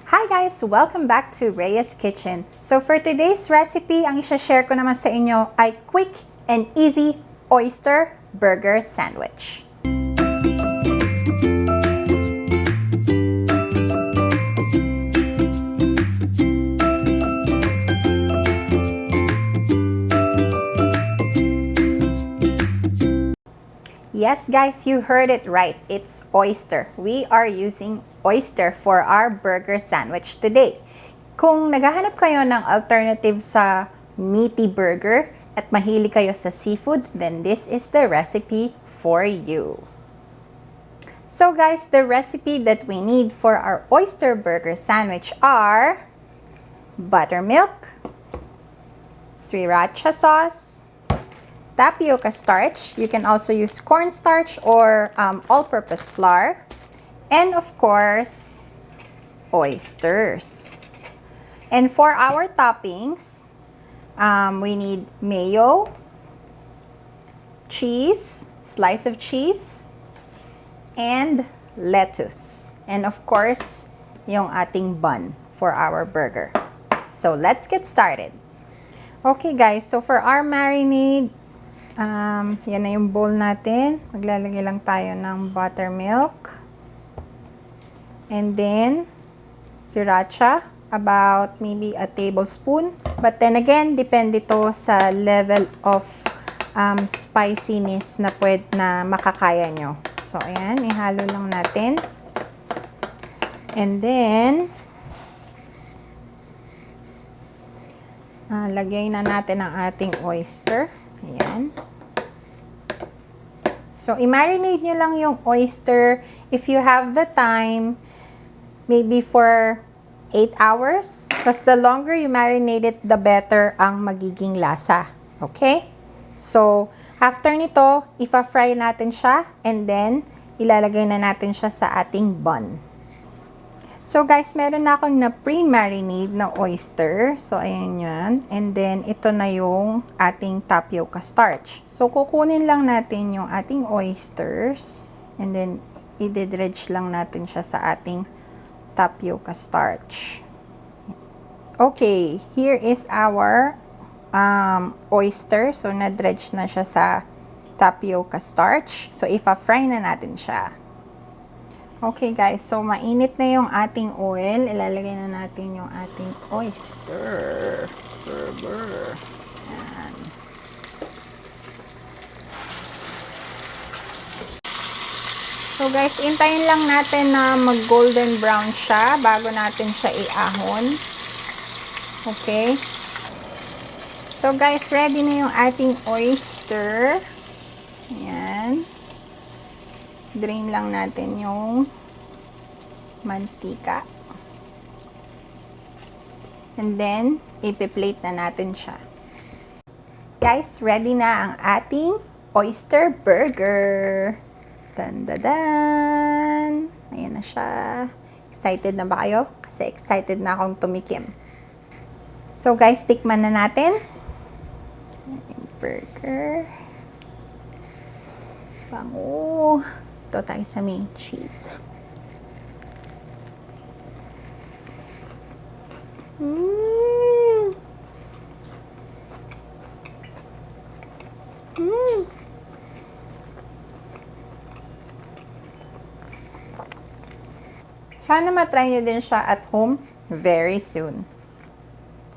Hi guys! Welcome back to Rhea's Kitchen. So for today's recipe, ang isa-share ko naman sa inyo ay quick and easy oyster burger sandwich. Yes guys, you heard it right. It's oyster. We are using oyster for our burger sandwich today. Kung naghahanap kayo ng alternative sa meaty burger at mahilig kayo sa seafood, then this is the recipe for you. So guys, the recipe that we need for our oyster burger sandwich are buttermilk, sriracha sauce, tapioca starch. You can also use cornstarch or all-purpose flour. And of course, oysters. And for our toppings, we need mayo, cheese, slice of cheese, and lettuce. And of course, yung ating bun for our burger. So let's get started. Okay guys, so for our marinade, yan na yung bowl natin. Maglalagay lang tayo ng buttermilk. And then, sriracha, about maybe a tablespoon. But then again, depende to sa level of spiciness na makakaya nyo. So, ayan, ihalo lang natin. And then, lagay na natin ang ating oyster. Ayan. So, i-marinate nyo lang yung oyster if you have the time, maybe for 8 hours. Because the longer you marinate it, the better ang magiging lasa. Okay? So, after nito, ipa-fry natin siya and then ilalagay na natin siya sa ating bun. So guys, meron na akong na pre-marinade na oyster. So ayan yan. And then ito na yung ating tapioca starch. So kukunin lang natin yung ating oysters. And then i-dredge lang natin siya sa ating tapioca starch. Okay, here is our oyster. So na-dredge na siya sa tapioca starch. So ipa-fry na natin siya. Okay guys, so mainit na yung ating oil. Ilalagay na natin yung ating oyster burger. Ayan. So guys, intayin lang natin na mag golden brown siya bago natin siya iahon. Okay. So guys, ready na yung ating oyster. Ayan. Drain lang natin yung mantika. And then, ipi-plate na natin siya. Guys, ready na ang ating oyster burger. Dandadan! Ayan na siya. Excited na ba kayo? Kasi excited na akong tumikim. So guys, tikman na natin. Burger. Bango. Ito tayo sa may cheese. Sana matry nyo din siya at home very soon.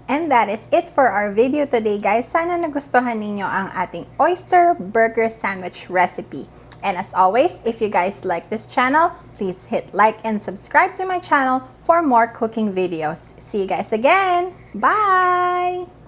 And that is it for our video today guys. Sana nagustuhan ninyo ang ating oyster burger sandwich recipe. And as always, if you guys like this channel, please hit like and subscribe to my channel for more cooking videos. See you guys again. Bye!